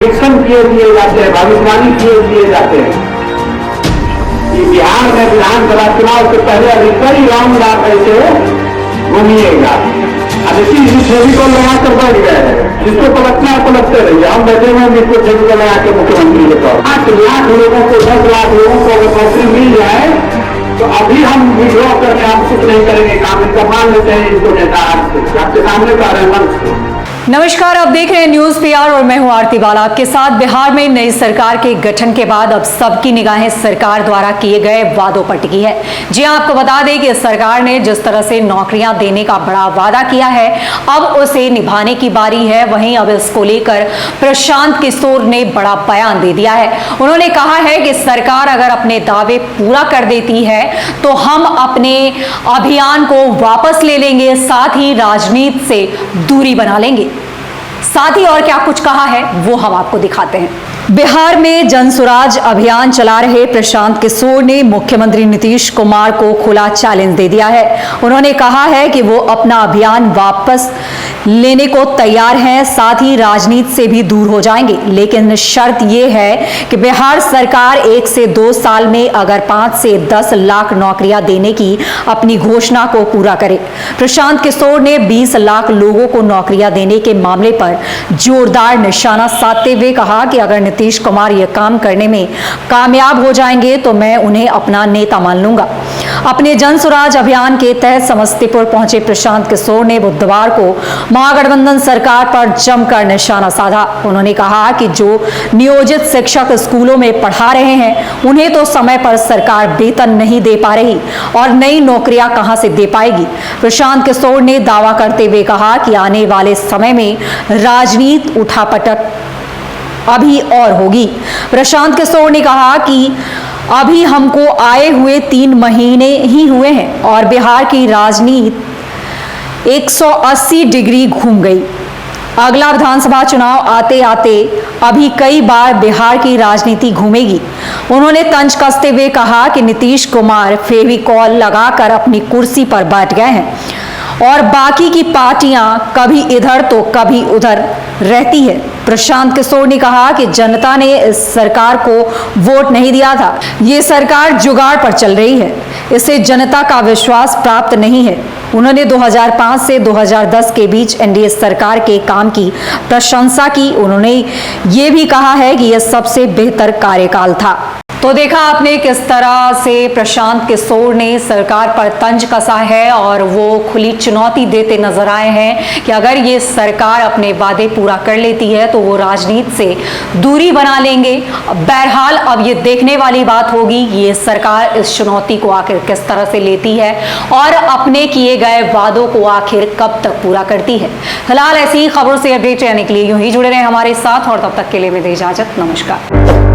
शिक्षण किए दिए जाते हैं, भविष्यवाणी किए दिए जाते हैं कि बिहार में विधानसभा चुनाव से पहले अभी कई राउंड आप ऐसे घूमिएगा। अब इसी फेविकॉल लगा कर बैठ गए हैं, जिसको पलटना है पलटते रहिए। हम बैठे हुए जिसको फेविकॉल लगा के मुख्यमंत्री के तौर 8 लाख लोगों को 10 लाख लोगों को अगर नौकरी मिल जाए तो अभी हम विड्रॉ करके हम कुछ नहीं करेंगे, काम इनका मान लेते हैं। इनको नेता आपके सामने का मंच। नमस्कार, आप देख रहे हैं न्यूज पीआर और मैं हूं आरती बाला। आपके साथ बिहार में नई सरकार के गठन के बाद अब सबकी निगाहें सरकार द्वारा किए गए वादों पर टिकी है। जी हां, आपको बता दें कि सरकार ने जिस तरह से नौकरियां देने का बड़ा वादा किया है, अब उसे निभाने की बारी है। वहीं अब इसको लेकर प्रशांत किशोर ने बड़ा बयान दे दिया है। उन्होंने कहा है कि सरकार अगर अपने दावे पूरा कर देती है तो हम अपने अभियान को वापस ले लेंगे, साथ ही राजनीति से दूरी बना लेंगे। साथ ही और क्या कुछ कहा है वो हम आपको दिखाते हैं। बिहार में जनसुराज अभियान चला रहे प्रशांत किशोर ने मुख्यमंत्री नीतीश कुमार को खुला चैलेंज दे दिया है। उन्होंने कहा है कि वो अपना अभियान वापस लेने को तैयार हैं, साथ ही राजनीति से भी दूर हो जाएंगे, लेकिन शर्त ये है कि बिहार सरकार 1 से 2 साल में अगर 5 से 10 लाख नौकरियां देने की अपनी घोषणा को पूरा करे। प्रशांत किशोर ने 20 लाख लोगों को नौकरियां देने के मामले पर जोरदार निशाना साधते हुए कहा कि अगर नीतीश कुमार यह काम करने में कामयाब हो जाएंगे तो मैं उन्हें अपना नेता मान लूंगा। अपने जनसुराज अभियान के तहत समस्तीपुर पहुंचे प्रशांत किशोर ने बुधवार को महागठबंधन सरकार पर जमकर निशाना साधा। उन्होंने कहा कि जो नियोजित शिक्षक स्कूलों में पढ़ा रहे हैं उन्हें तो समय पर सरकार वेतन नहीं दे पा रही और नई नौकरियां कहां से दे पाएगी। प्रशांत किशोर ने दावा करते हुए कहा कि आने वाले समय में राजनीति उठापटक अभी और होगी। प्रशांत किशोर ने कहा कि अभी हमको आए हुए 3 महीने ही हुए हैं और बिहार की राजनीति 180 डिग्री घूम गई। अगला विधानसभा चुनाव आते आते अभी कई बार बिहार की राजनीति घूमेगी। उन्होंने तंज कसते हुए कहा कि नीतीश कुमार फेविकॉल लगाकर अपनी कुर्सी पर बैठ गए हैं और बाकी की पार्टियां कभी इधर तो कभी उधर रहती है। प्रशांत किशोर ने कहा कि जनता ने इस सरकार को वोट नहीं दिया था, ये सरकार जुगाड़ पर चल रही है, इसे जनता का विश्वास प्राप्त नहीं है। उन्होंने 2005 से 2010 के बीच एनडीए सरकार के काम की प्रशंसा की। उन्होंने ये भी कहा है कि यह सबसे बेहतर कार्यकाल था। तो देखा आपने किस तरह से प्रशांत किशोर ने सरकार पर तंज कसा है और वो खुली चुनौती देते नजर आए हैं कि अगर ये सरकार अपने वादे पूरा कर लेती है तो वो राजनीति से दूरी बना लेंगे। बहरहाल अब ये देखने वाली बात होगी कि ये सरकार इस चुनौती को आखिर किस तरह से लेती है और अपने किए गए वादों को आखिर कब तक पूरा करती है। फिलहाल ऐसी ही खबरों से अपडेट रहने के लिए यूं ही जुड़े रहें हमारे साथ और तब तक के लिए मुझे इजाजत। नमस्कार।